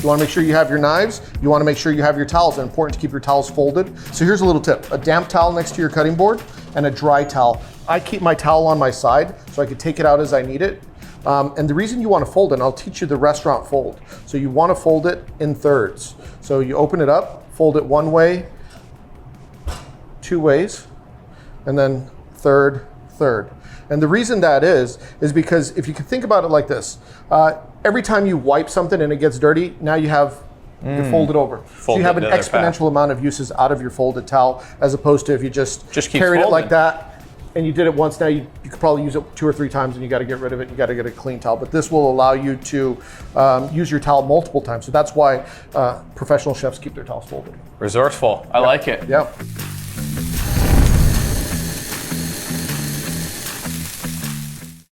You want to make sure you have your knives. You want to make sure you have your towels. It's important to keep your towels folded. So here's a little tip. A damp towel next to your cutting board and a dry towel. I keep my towel on my side so I can take it out as I need it. And the reason you want to fold it, and I'll teach you the restaurant fold. So you want to fold it in thirds. So you open it up, fold it one way, two ways, and then third. And the reason that is because if you can think about it like this, every time you wipe something and it gets dirty, now you have you fold it over. So you have an exponential amount of uses out of your folded towel, as opposed to if you just carried it like that and you did it once. Now you could probably use it 2 or 3 times and you got to get rid of it. You got to get a clean towel. But this will allow you to use your towel multiple times. So that's why professional chefs keep their towels folded. Resourceful. I like it. Yeah.